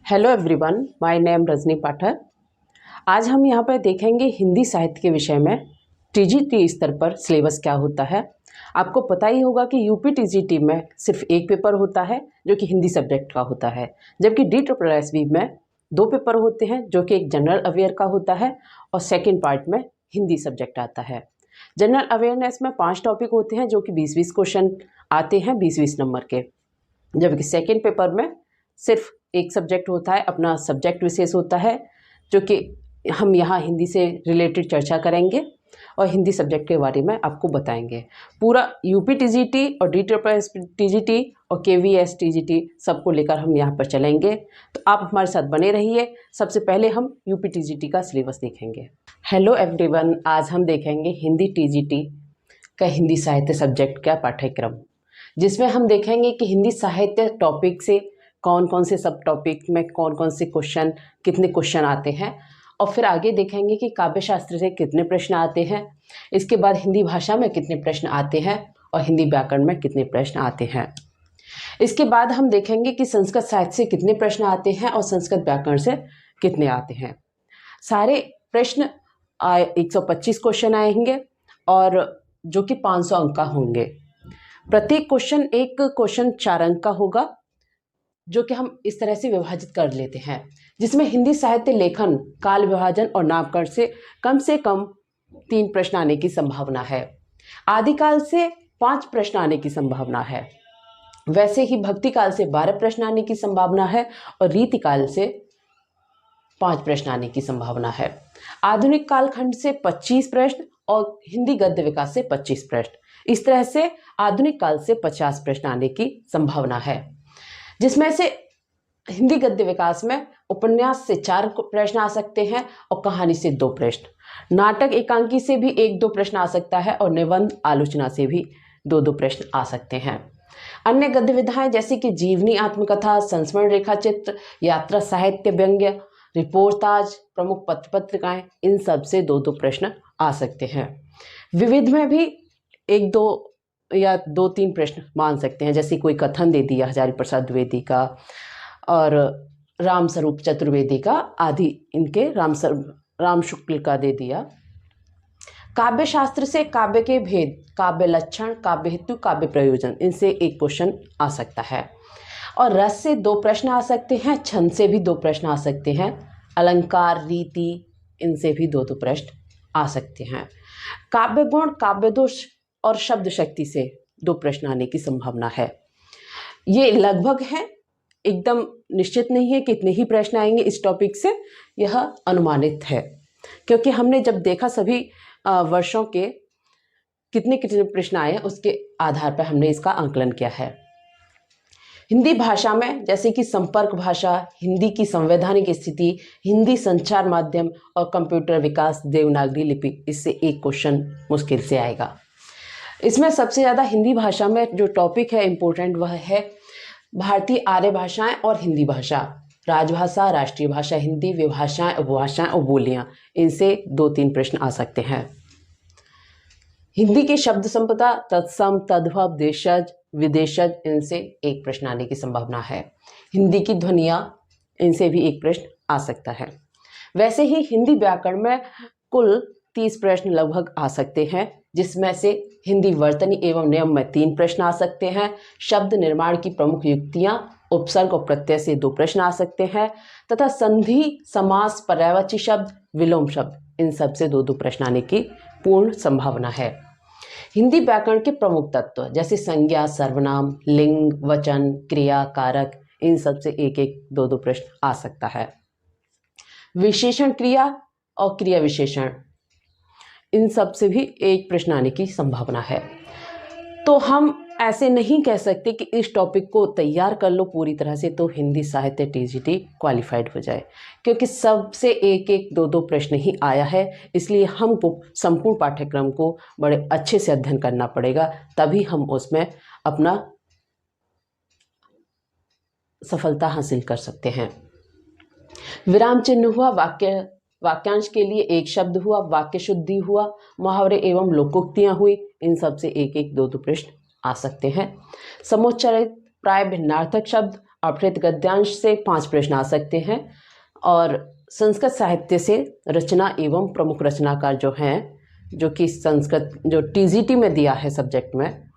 Hello everyone, my name Rajni Pathak. आज हम यहाँ पर देखेंगे हिंदी साहित्य के विषय में टीजीटी स्तर पर सिलेबस क्या होता है। आपको पता ही होगा कि यूपी टीजीटी में सिर्फ एक पेपर होता है जो कि हिंदी सब्जेक्ट का होता है, जबकि DSSB में दो पेपर होते हैं जो कि एक जनरल अवेयर का होता है और सेकेंड पार्ट में हिंदी सब्जेक्ट आता है। जनरल अवेयरनेस में 5 टॉपिक होते हैं जो कि 20-20 क्वेश्चन आते हैं 20-20 नंबर के, जबकि सेकेंड पेपर में सिर्फ एक सब्जेक्ट होता है, अपना सब्जेक्ट विशेष होता है जो कि हम यहाँ हिंदी से रिलेटेड चर्चा करेंगे और हिंदी सब्जेक्ट के बारे में आपको बताएंगे। पूरा यूपी टीजीटी और DSSB टीजीटी और KVS टीजीटी सबको लेकर हम यहाँ पर चलेंगे, तो आप हमारे साथ बने रहिए। सबसे पहले हम यूपी टीजीटी का सिलेबस देखेंगे। हेलो एवरीवन, आज हम देखेंगे हिंदी टीजीटी का हिंदी साहित्य सब्जेक्ट का पाठ्यक्रम, जिसमें हम देखेंगे कि हिंदी साहित्य टॉपिक से कौन कौन से सब टॉपिक में कौन कौन से क्वेश्चन, कितने क्वेश्चन आते हैं, और फिर आगे देखेंगे कि काव्य शास्त्र से कितने प्रश्न आते हैं। इसके बाद हिंदी भाषा में कितने प्रश्न आते हैं और हिंदी व्याकरण में कितने प्रश्न आते हैं। इसके बाद हम देखेंगे कि संस्कृत साहित्य से कितने प्रश्न आते हैं और संस्कृत व्याकरण से कितने आते हैं। सारे प्रश्न 125 क्वेश्चन आएंगे और जो कि 500 अंक का होंगे। प्रत्येक क्वेश्चन एक क्वेश्चन 4 अंक का होगा, जो कि हम इस तरह से विभाजित कर लेते हैं, जिसमें हिंदी साहित्य लेखन, काल विभाजन और नामकरण से कम 3 प्रश्न आने की संभावना है। आदिकाल से 5 प्रश्न आने की संभावना है। वैसे ही भक्ति काल से 12 प्रश्न आने की संभावना है और रीतिकाल से 5 प्रश्न आने की संभावना है। आधुनिक कालखंड से 25 प्रश्न और हिंदी गद्य विकास से 25 प्रश्न। इस तरह से आधुनिक काल से 50 प्रश्न आने की संभावना है, जिसमें से हिंदी गद्य विकास में उपन्यास से 4 प्रश्न आ सकते हैं और कहानी से 2 प्रश्न। नाटक एकांकी से भी 1-2 प्रश्न आ सकता है और निबंध आलोचना से भी 2-2 प्रश्न आ सकते हैं। अन्य गद्य विधाएं जैसे कि जीवनी, आत्मकथा, संस्मरण, रेखा चित्र, यात्रा साहित्य, व्यंग्य, रिपोर्टाज, प्रमुख पत्र पत्रिकाएं, इन सब से 2-2 प्रश्न आ सकते हैं। विविध में भी 1-2 या 2-3 प्रश्न मान सकते हैं, जैसे कोई कथन दे दिया हजारी प्रसाद द्विवेदी का और राम स्वरूप चतुर्वेदी का आदि, इनके राम शुक्ल का दे दिया। काव्य शास्त्र से काव्य के भेद, काव्य लक्षण, काव्य हेतु, काव्य प्रयोजन, इनसे एक क्वेश्चन आ सकता है। और रस से 2 प्रश्न आ सकते हैं, छंद से भी 2 प्रश्न आ सकते हैं, अलंकार, रीति, इनसे भी 2-2 प्रश्न आ सकते हैं। काव्य गुण, काव्य दोष और शब्द शक्ति से 2 प्रश्न आने की संभावना है। ये लगभग है, एकदम निश्चित नहीं है कि इतने ही प्रश्न आएंगे इस टॉपिक से, यह अनुमानित है, क्योंकि हमने जब देखा सभी वर्षों के कितने कितने प्रश्न आए हैं, उसके आधार पर हमने इसका आंकलन किया है। हिंदी भाषा में जैसे कि संपर्क भाषा, हिंदी की संवैधानिक स्थिति, हिंदी संचार माध्यम और कंप्यूटर विकास, देवनागरी लिपि, इससे एक क्वेश्चन मुश्किल से आएगा। इसमें सबसे ज़्यादा हिंदी भाषा में जो टॉपिक है इम्पोर्टेंट, वह है भारतीय आर्य भाषाएं और हिंदी भाषा, राजभाषा, राष्ट्रीय भाषा हिंदी, विभाषाएं, उपभाषाएं और बोलियां, इनसे 2-3 प्रश्न आ सकते हैं। हिंदी की शब्द संपदा, तत्सम, तद्भव, देशज, विदेशज, इनसे 1 प्रश्न आने की संभावना है। हिंदी की ध्वनियाँ, इनसे भी 1 प्रश्न आ सकता है। वैसे ही हिंदी व्याकरण में कुल 30 प्रश्न लगभग आ सकते हैं, जिसमें से हिंदी वर्तनी एवं नियम में 3 प्रश्न आ सकते हैं। शब्द निर्माण की प्रमुख युक्तियां, उपसर्ग और प्रत्यय से 2 प्रश्न आ सकते हैं, तथा संधि, समास, पर्यायवाची शब्द, विलोम शब्द, इन सब से 2-2 प्रश्न आने की पूर्ण संभावना है। हिंदी व्याकरण के प्रमुख तत्व जैसे संज्ञा, सर्वनाम, लिंग, वचन, क्रिया, कारक, इन सब से 1-1, 2-2 प्रश्न आ सकता है। विशेषण क्रिया और क्रिया विशेषण, इन सब से भी 1 प्रश्न आने की संभावना है। तो हम ऐसे नहीं कह सकते कि इस टॉपिक को तैयार कर लो पूरी तरह से तो हिंदी साहित्य टीजीटी क्वालिफाइड हो जाए, क्योंकि सबसे 1-1, 2-2 प्रश्न ही आया है। इसलिए हमको संपूर्ण पाठ्यक्रम को बड़े अच्छे से अध्ययन करना पड़ेगा, तभी हम उसमें अपना सफलता हासिल कर सकते हैं। विराम चिन्ह हुआ, वाक्यांश के लिए 1 शब्द हुआ, वाक्य शुद्धि हुआ, मुहावरे एवं लोकोक्तियां हुई, इन सब से 1-1, 2-2 प्रश्न आ सकते हैं। समुच्चरित, प्राय भिन्नार्थक शब्द, अपहृत गद्यांश से 5 प्रश्न आ सकते हैं और संस्कृत साहित्य से रचना एवं प्रमुख रचनाकार जो हैं, जो कि संस्कृत जो टीजीटी में दिया है सब्जेक्ट में,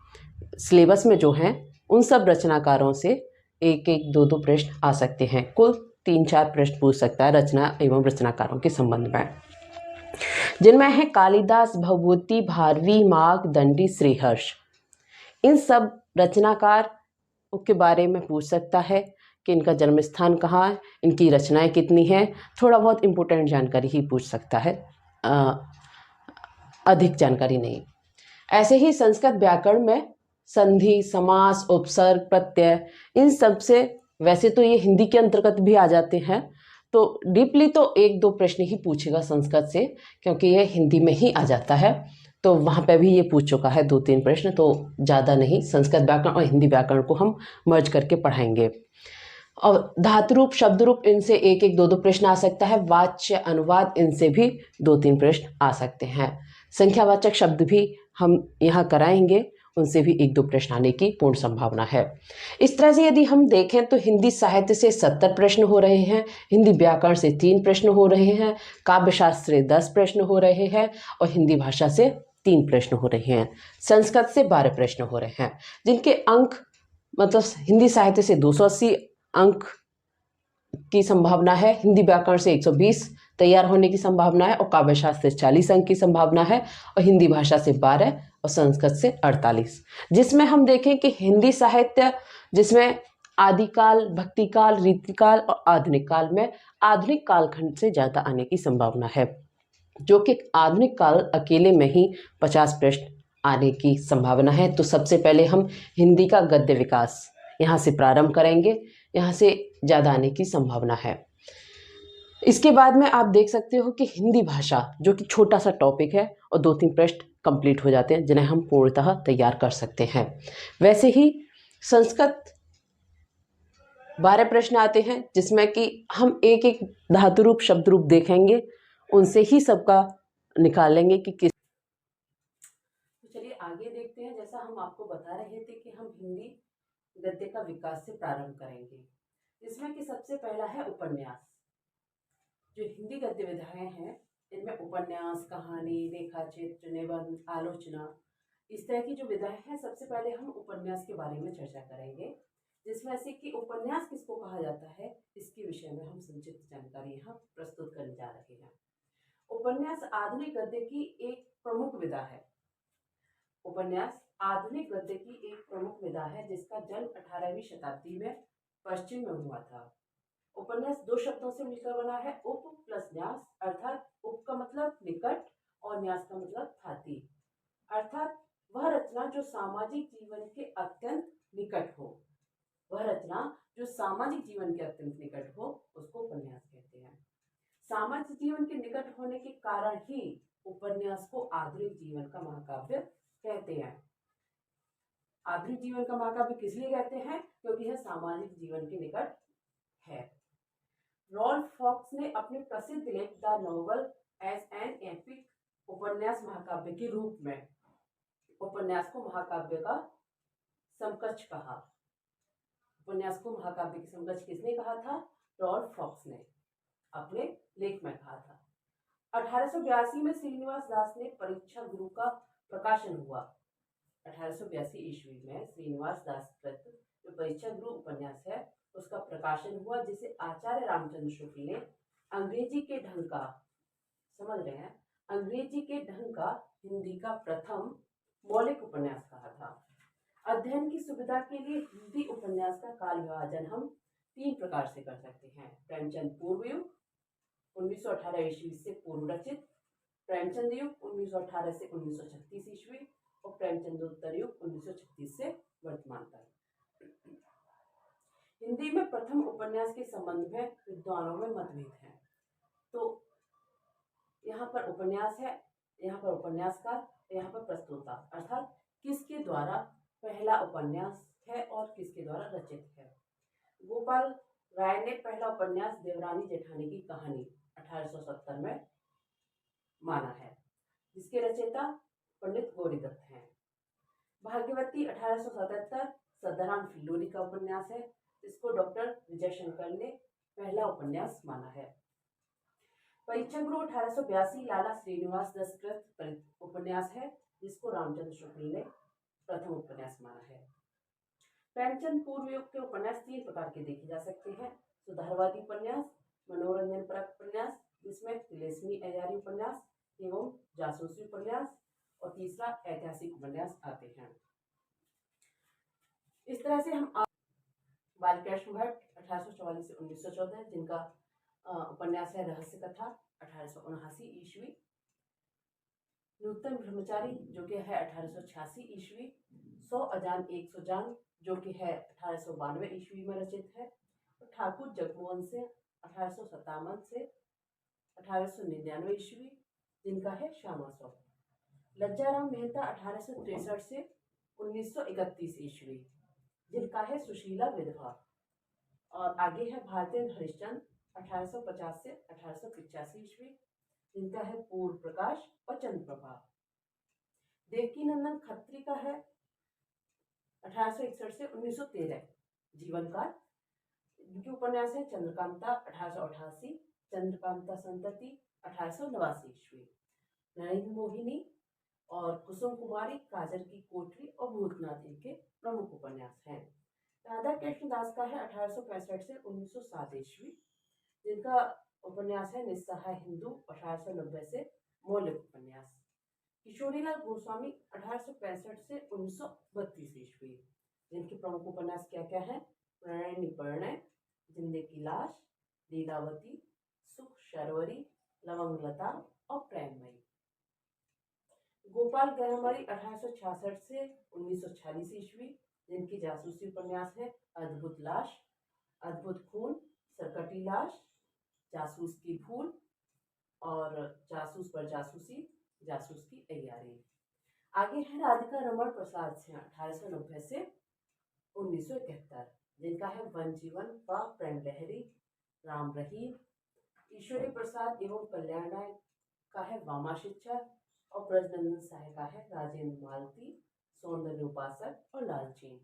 सिलेबस में जो हैं, उन सब रचनाकारों से 1-1, 2-2 प्रश्न आ सकते हैं। कुल 3-4 प्रश्न पूछ सकता है रचना एवं रचनाकारों के संबंध में, जिनमें है कालिदास, भवभूति, भारवी, माघ, दंडी, श्रीहर्ष। इन सब रचनाकार के बारे में पूछ सकता है कि इनका जन्म स्थान कहाँ है, इनकी रचनाएं कितनी हैं, थोड़ा बहुत इम्पोर्टेंट जानकारी ही पूछ सकता है, अधिक जानकारी नहीं। ऐसे ही संस्कृत व्याकरण में संधि, समास, उपसर्ग, प्रत्यय, इन सब से, वैसे तो ये हिंदी के अंतर्गत भी आ जाते हैं, तो डीपली तो 1-2 प्रश्न ही पूछेगा संस्कृत से, क्योंकि ये हिंदी में ही आ जाता है, तो वहाँ पे भी ये पूछ चुका है 2-3 प्रश्न, तो ज़्यादा नहीं। संस्कृत व्याकरण और हिंदी व्याकरण को हम मर्ज करके पढ़ाएंगे। और धातु रूप, शब्द रूप, इनसे 1-1, 2-2 प्रश्न आ सकता है। वाच्य, अनुवाद, इनसे भी 2-3 प्रश्न आ सकते हैं। संख्यावाचक शब्द भी हम यहाँ कराएंगे, उनसे भी 1-2 प्रश्न आने की पूर्ण संभावना है। इस तरह से यदि हम देखें तो हिंदी साहित्य से 70 प्रश्न हो रहे हैं, हिंदी व्याकरण से 3 प्रश्न हो रहे हैं, काव्यशास्त्र से 10 प्रश्न हो रहे हैं और हिंदी भाषा से 3 प्रश्न हो रहे हैं। संस्कृत से 12 प्रश्न हो रहे हैं, जिनके अंक मतलब हिंदी साहित्य से 280 अंक की संभावना है, हिंदी व्याकरण से 120 तैयार होने की संभावना है और काव्यशास्त्र से 40 अंक की संभावना है और हिंदी भाषा से 12 और संस्कृत से 48, जिसमें हम देखें कि हिंदी साहित्य जिसमें आदिकाल, भक्तिकाल, रीतिकाल और आधुनिक काल में आधुनिक कालखंड से ज़्यादा आने की संभावना है, जो कि आधुनिक काल अकेले में ही 50 प्रश्न आने की संभावना है। तो सबसे पहले हम हिंदी का गद्य विकास यहाँ से प्रारंभ करेंगे, यहाँ से ज़्यादा आने की संभावना है। इसके बाद में आप देख सकते हो कि हिंदी भाषा, जो कि छोटा सा टॉपिक है और 2-3 प्रश्न कंप्लीट हो जाते हैं, जिन्हें हम पूर्णतः तैयार कर सकते हैं। वैसे ही संस्कृत 12 प्रश्न आते हैं, जिसमें कि हम 1-1 धातु रूप, शब्द रूप देखेंगे, उनसे ही सबका निकालेंगे कि किस। तो चलिए आगे देखते हैं। जैसा हम आपको बता रहे थे कि हम हिंदी गद्य का विकास से प्रारंभ करेंगे, जिसमें कि सबसे पहला है उपन्यास। जो हिंदी गद्य विधाएं हैं, इनमें उपन्यास, कहानी, रेखाचित्र, निबंध, आलोचना, इस तरह की जो विधाएं हैं, सबसे पहले हम उपन्यास के बारे में चर्चा करेंगे, जिसमें से कि उपन्यास किसको कहा जाता है, इसके विषय में हम संक्षिप्त जानकारी यहाँ प्रस्तुत करने जा रहे हैं। उपन्यास आधुनिक गद्य की एक प्रमुख विधा है। उपन्यास आधुनिक गद्य की एक प्रमुख विधा है, जिसका जन्म 18वीं शताब्दी में पश्चिम में हुआ था। उपन्यास 2 शब्दों से मिलकर बना है, उप प्लस न्यास, अर्थात उप का मतलब निकट और न्यास का मतलब थाती, अर्थात वह रचना जो सामाजिक जीवन के अत्यंत निकट हो। वह रचना जो सामाजिक जीवन के अत्यंत निकट हो, उसको उपन्यास कहते हैं। सामाजिक जीवन के निकट होने के कारण ही उपन्यास को आधुनिक जीवन का महाकाव्य कहते हैं। आधुनिक जीवन का महाकाव्य किस लिए कहते हैं? क्योंकि यह सामाजिक जीवन के निकट है। रॉल्फ फॉक्स ने अपने प्रसिद्ध लेख the novel as an epic उपन्यास महाकाव्य के रूप में उपन्यास को महाकाव्य का समकक्ष कहा। उपन्यास को महाकाव्य के समकक्ष किसने कहा था? रॉल्फ फॉक्स ने अपने लेख में कहा था। 1882 में श्रीनिवास दास ने परीक्षा गुरु का प्रकाशन हुआ। 1882 ईस्वी में श्रीनिवास दास कृत जो परीक्षा गुरु उपन्यास है, उसका प्रकाशन हुआ, जिसे आचार्य रामचंद्र शुक्ल ने अंग्रेजी के ढंग का, समझ रहे हैं, अंग्रेजी के ढंग का हिंदी का प्रथम मौलिक उपन्यास कहा था। अध्ययन की सुविधा के लिए हिंदी उपन्यास का काल विभाजन हम 3 प्रकार से कर सकते हैं। प्रेमचंद पूर्व युग 1918 ईस्वी से पूर्व रचित, प्रेमचंद युग 1918 से 1936 ईस्वी और प्रेमचंदोत्तर युग 1936 से वर्तमान तक। हिंदी में प्रथम उपन्यास के संबंध में विद्वानों में मतभेद है। तो यहाँ पर उपन्यास है, यहाँ पर उपन्यासकार, यहाँ पर प्रस्तोता, अर्थात किसके द्वारा पहला उपन्यास है और किसके द्वारा रचित है। गोपाल राय ने पहला उपन्यास देवरानी जेठानी की कहानी 1870 में माना है, जिसके रचयिता पंडित गौरीदत्त हैं। भाग्यवती 1877 सदाराम फिल्लोरी का उपन्यास है, इसको डॉक्टर विजय शंकर ने पहला उपन्यास माना है। परीक्षागृह 1882 लाला श्रीनिवास दत्त कृत उपन्यास है, जिसको रामचंद्र शुक्ल ने प्रथम उपन्यास माना है। प्रेमचंद पूर्व युग के उपन्यास 3 प्रकार के देखे जा सकते हैं: सुधारवादी उपन्यास, मनोरंजन परक उपन्यास जिसमें तिलिस्मी अय्यारी उपन्यास एवं जासूसी उपन्यास, और तीसरा ऐतिहासिक उपन्यास आते हैं। इस तरह से हम बालकृष्ण भट्ट 1844 से 1914, जिनका उपन्यास है रहस्य कथा 1879 ईस्वी, नूतन ब्रह्मचारी जो कि है 1886 ईस्वी, 100 अजान 100 जान जो कि है 1892 ईस्वी में रचित है, और ठाकुर जगमोहन सिंह 1857 से 1899 ईस्वी, जिनका है श्यामा सौ। लज्जाराम मेहता 1863 से 1931 ईस्वी, जिनका है सुशीला विधवा, और आगे है भारतेंद्र हरिश्चंद्र 1850 से 1885 ईस्वी, जिनका है पूर्व प्रकाश और चंद्रप्रभा। देवकीनंदन खत्री का है 1861 से 1913 जीवन काल, इनके उपन्यास है चंद्रकांता 1888, चंद्रकांता संतति 1889 ईस्वी, नरेंद्र मोहिनी और कुसुम कुमारी, काजल की कोठरी और भूतनाथ इनके प्रमुख उपन्यास हैं। राधा कृष्ण दास का है 1865 से 1907 ईस्वी, जिनका उपन्यास है निस्सहाय हिंदू 1890 से मौलिक उपन्यास। किशोरीलाल गोस्वामी 1865 से 1932 ईस्वी, जिनके प्रमुख उपन्यास क्या क्या है: प्रणय निपर्णय, जिंदे की लाश, लीलावती, सुख शर्वरी, लवंगलता और प्रेममयी। गोपाल गहमरी 1866 से 1946 ईस्वी, जिनकी जासूसी उपन्यास है अद्भुत लाश, अद्भुत खून, सरकटी लाश, जासूस की भूल और जासूस पर जासूसी, जासूस की अय्यारी। आगे है राधिका रमण प्रसाद सिंह 1890 से 1971, जिनका है वन जीवन व प्रेम लहरी, राम रहीम। ईश्वरी प्रसाद एवं कल्याण राय का है वामा शिक्षा, और ब्रजनंदन साय का है राजेंद्र मालती, सौंदर्य उपासक और लालचीन।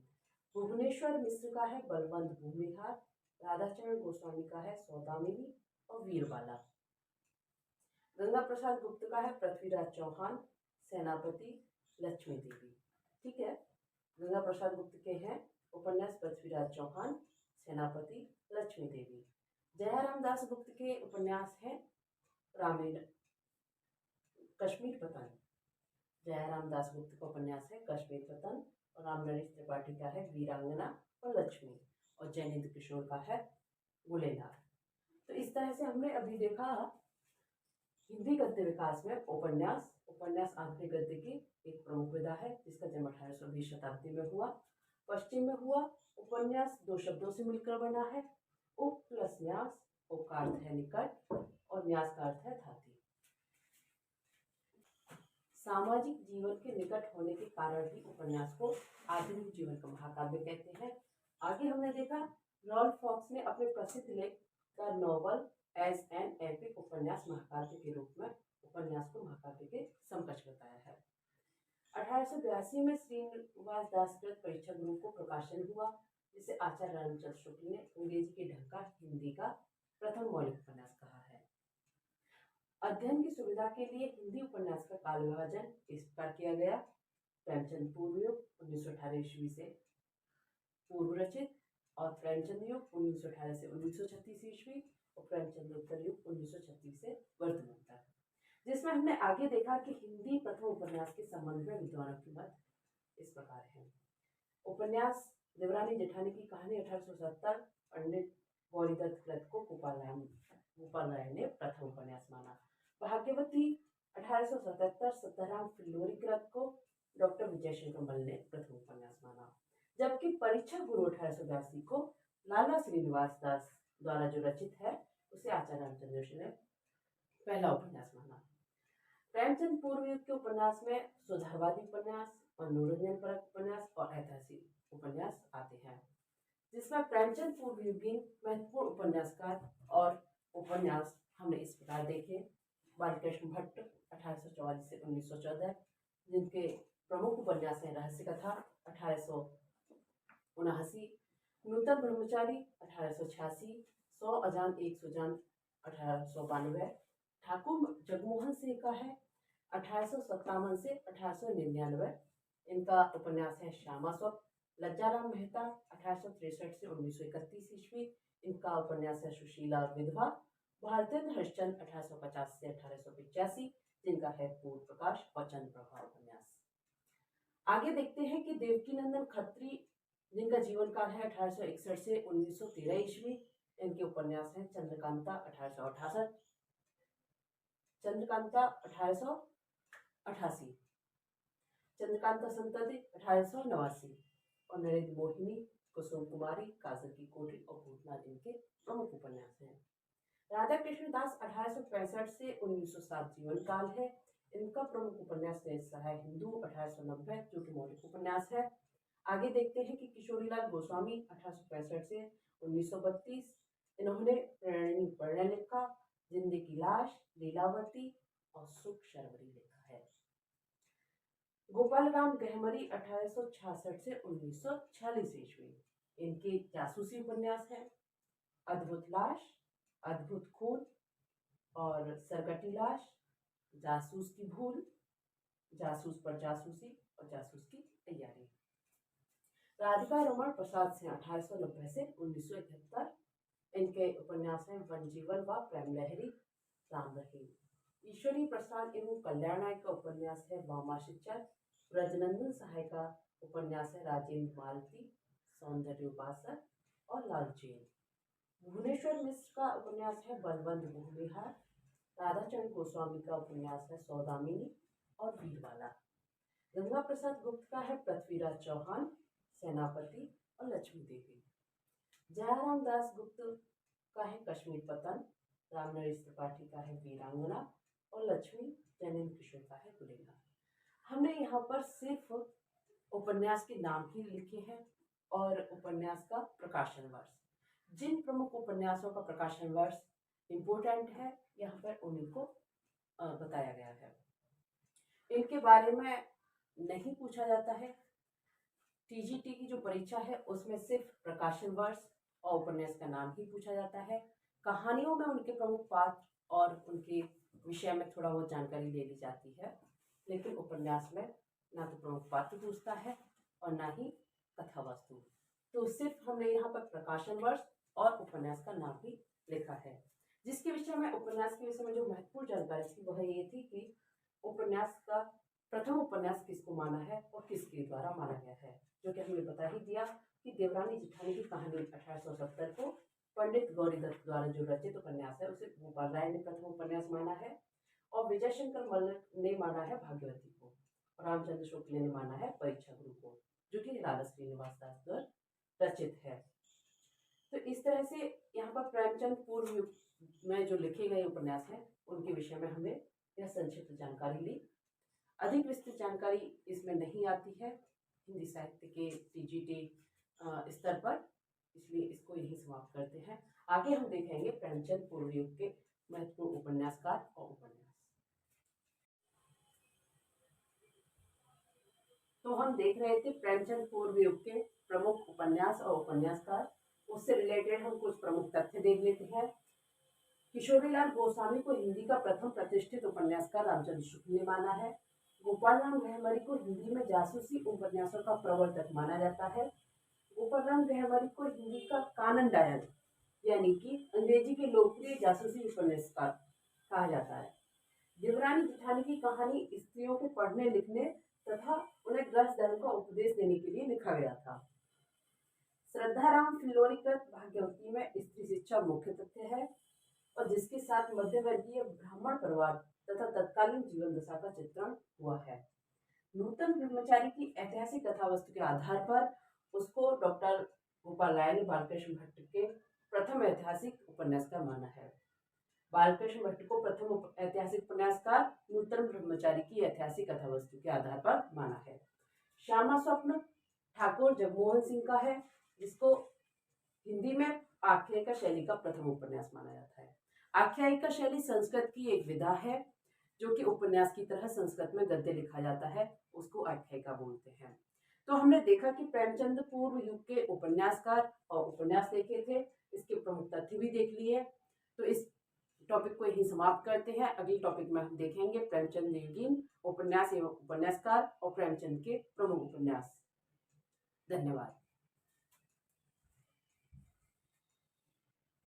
भुवनेश्वर मिश्र का है बलवंत भूमिहार, राधाचरण गोस्वामी का है सौदामिनी और वीरबाला। गंगा प्रसाद गुप्त का है पृथ्वीराज चौहान, सेनापति, लक्ष्मी देवी। ठीक है, गंगा प्रसाद गुप्त के हैं उपन्यास पृथ्वीराज चौहान, सेनापति, लक्ष्मी देवी। जयाराम दास गुप्त के उपन्यास हैं रामायण, कश्मीर पतन। जयाराम दास गुप्त का उपन्यास है कश्मीर पतन, और राम नरेश त्रिपाठी का है वीरांगना और लक्ष्मी, और जैनेन्द्र किशोर का है गुलेनार। तो इस तरह से हमने अभी देखा हिंदी गद्य विकास में उपन्यास। उपन्यास आधुनिक गद्य की एक प्रमुख विधा है, जिसका जन्म 1820 शताब्दी में हुआ। पश्चिम में हुआ उपन्यास 2 शब्दों से मिलकर बना है, उप प्लस न्यास। उप का अर्थ है निकट और न्यास का अर्थ है धाती। सामाजिक जीवन के निकट होने के कारण ही उपन्यास को आधुनिक जीवन का महाकाव्य कहते हैं। आगे हमने देखा रॉल्फ फॉक्स ने अपने प्रसिद्ध लेख the novel as an epic उपन्यास महाकाव्य के रूप में उपन्यास को महाकाव्य के समकक्ष बताया है। 1882 में श्रीनिवास दास कृत परीक्षागृह को प्रकाशन हुआ, जिसे आचार्य रामचंद्र शुक्ल ने अंग्रेजी के ढंग का हिंदी का प्रथम मौलिक उपन्यास कहा है। अध्ययन की सुविधा के लिए हिंदी उपन्यास का काल विभाजन इस प्रकार किया गया: प्रेमचंद पूर्व युग 1918 ईस्वी से पूर्व रचित, और प्रेमचंद युग 1918 से 1936 ईस्वी, और प्रेमचंद उत्तर युग 1936 से वर्तमान तक। जिसमें हमने आगे देखा कि हिंदी प्रथम उपन्यास के संबंध में विद्वानों की मत इस प्रकार है। उपन्यास देवरानी जेठानी की कहानी 1870 पंडित गौरीदत्त कृत को गोपाल राय ने प्रथम उपन्यास माना। भाग्यवती 1877 सत्याराम फिल्लोरी कृत को डॉक्टर विजय शंकर मल ने प्रथम उपन्यास माना, जबकि परीक्षागृह 1882 को लाला श्रीनिवास दास द्वारा जो रचित है उसे आचार्य रामचंद्र ने पहला उपन्यास माना। प्रेमचंद पूर्व युग के उपन्यास में सुधारवादी उपन्यास, मनोरंजन परक उपन्यास और ऐतिहासिक उपन्यास आते हैं, जिसमें प्रेमचंद पूर्व युगीन महत्वपूर्ण उपन्यासकार और उपन्यास हमने इस प्रकार देखे: बालकृष्ण भट्ट 1844 से 1914, जिनके प्रमुख उपन्यास हैं रहस्य कथा 1879, नूतन ब्रह्मचारी 1882, 100 अजान 1 सुजान 1892। ठाकुर जगमोहन सिंह का है 1857 से 1899। इनका उपन्यास है श्यामा स्वप्न। लज्जाराम मेहता 1863 से 1931 ईस्वी। इनका उपन्यास है सुशीला और विधवा। भारतेंद्र हरिश्चंद्र 1850 से 1885, जिनका है पूर्ण प्रकाश और चंद्रप्रभा उपन्यास। आगे देखते हैं कि देवकीनंदन खत्री, जिनका जीवन काल है 1861 से 1913 ईस्वी। इनके उपन्यास हैं चंद्रकांता 1868, चंद्रकांता 1888, चंद्रकांता संतति 1889 और नरेंद्र मोहिनी, कुसुम कुमारी, काजल की कोठी और भूतनाथ इनके प्रमुख उपन्यास हैं। राधा कृष्ण दास 1865 से 1907 जीवन काल है। इनका प्रमुख उपन्यास है हिंदू 1890, जो कि मौलिक उपन्यास है। आगे देखते हैं कि किशोरीलाल गोस्वामी 1865 से 1932, इन्होंने प्रणयनी प्रणय लिखा, जिंदगी की लाश, लीलावती और सुख शर्वरी लिखा है। गोपाल राम गहमरी 1866 से 1946 ईस्वी, इनके जासूसी उपन्यास हैं अद्भुत लाश, अद्भुत खून और सरगटी लाश, जासूस की भूल, जासूस पर जासूसी और जासूस की तैयारी। राधिका रमण प्रसाद सिंह 1890 से 1971, इनके उपन्यास हैं वन जीवन व प्रेम लहरी, राम रहीम। ईश्वरी प्रसाद एवं कल्याण का उपन्यास है वामाशिचर। ब्रजनंदन सहाय का उपन्यास है राजेंद्र मालती, सौंदर्य उपासक और लालचेन। भुवनेश्वर मिश्र का उपन्यास है बलवंत भूमिहार। राधाचंद्र गोस्वामी का उपन्यास है सौदामिनी और वीरवाला। गंगा प्रसाद गुप्त का है पृथ्वीराज चौहान, सेनापति और लक्ष्मी देवी। जयराम दास गुप्त का है कश्मीर पतन। राम नरेश त्रिपाठी का है वीरांगना और लक्ष्मी जैनेन्द्र किशोर का है गुलेला। हमने यहाँ पर सिर्फ उपन्यास के नाम ही लिखे हैं और उपन्यास का प्रकाशन वर्ष। जिन प्रमुख उपन्यासों का प्रकाशन वर्ष इम्पोर्टेंट है, यहाँ पर उन्हीं को बताया गया है। इनके बारे में नहीं पूछा जाता है। टीजीटी की जो परीक्षा है उसमें सिर्फ प्रकाशन वर्ष और उपन्यास का नाम ही पूछा जाता है। कहानियों में उनके प्रमुख पात्र और उनके विषय में थोड़ा बहुत जानकारी ले ली जाती है, लेकिन उपन्यास में ना तो प्रमुख पात्र पूछता है और ना ही कथा वस्तु। तो सिर्फ हमने यहाँ पर प्रकाशन वर्ष और उपन्यास का नाम ही लिखा है। जिसके विषय में उपन्यास के विषय में जो महत्वपूर्ण जानकारी थी वह ये थी कि उपन्यास का प्रथम उपन्यास किसको माना है और किसके द्वारा माना गया है, जो कि हमने बता ही दिया कि देवरानी जेठानी की कहानी 1870 को पंडित गौरीदत्त द्वारा जो रचित उपन्यास है उसे गोपाल राय ने प्रथम उपन्यास माना है और विजय शंकर मल्ल ने माना है भाग्यवती को और रामचंद्र शुक्ल ने माना है परीक्षा गुरु को, जो कि राधा श्रीनिवास दास द्वारा रचित है। तो इस तरह से यहाँ पर प्रेमचंद पूर्व युग में जो लिखे गए उपन्यास हैं उनके विषय में हमने यह संक्षिप्त जानकारी ली। अधिक विस्तृत जानकारी इसमें नहीं आती है हिंदी साहित्य के टीजीटी स्तर पर, इसलिए इसको यही समाप्त करते हैं। आगे हम देखेंगे प्रेमचंद पूर्व युग के महत्वपूर्ण उपन्यासकार और उपन्यास। तो हम देख रहे थे प्रेमचंद पूर्व युग के प्रमुख उपन्यास और उपन्यासकार। उससे रिलेटेड हम कुछ प्रमुख तथ्य देख लेते हैं। किशोरीलाल गोस्वामी को हिंदी का प्रथम प्रतिष्ठित उपन्यासकार रामचंद्र शुक्ल ने माना है। गोपाल राम गहमरी को हिंदी में जासूसी उपन्यासों का प्रवर्तक माना जाता है। गोपाल राम गहमरी को हिंदी का कानन डायल यानी कि अंग्रेजी के लोकप्रिय जासूसी उपन्यासकार कहा जाता है। देवरानी जेठानी की कहानी स्त्रियों को पढ़ने लिखने तथा उन्हें ग्रस्त धर्म का उपदेश देने के लिए लिखा गया था। श्रद्धाराम फिल्लोरीकृत भाग्यवती में स्त्री शिक्षा मुख्य तथ्य है और जिसके साथ मध्यवर्गीय ब्राह्मण परिवार तथा तत्कालीन जीवन दशा का चित्रण हुआ है। नूतन ब्रह्मचारी की ऐतिहासिक कथा वस्तु के आधार पर उसको डॉक्टर गोपाल राय ने बालकृष्ण भट्ट के प्रथम ऐतिहासिक उपन्यासकार माना है। बालकृष्ण भट्ट को प्रथम ऐतिहासिक उपन्यासकार नूतन ब्रह्मचारी की ऐतिहासिक कथा वस्तु के आधार पर माना है। श्यामा स्वप्न ठाकुर जगमोहन सिंह का है, जिसको हिंदी में आख्यायिका शैली का प्रथम उपन्यास माना जाता है। आख्यायिका शैली संस्कृत की एक विधा है जो कि उपन्यास की तरह संस्कृत में गद्य लिखा जाता है, उसको आख्यायिका बोलते हैं। तो हमने देखा कि प्रेमचंद पूर्व युग के उपन्यासकार और उपन्यास देखे थे, इसके प्रमुख तथ्य भी देख लिए। तो इस टॉपिक को यही समाप्त करते हैं। अगले टॉपिक में हम देखेंगे प्रेमचंद नेगीन, उपन्यास एवं उपन्यासकार और प्रेमचंद के प्रमुख उपन्यास। धन्यवाद।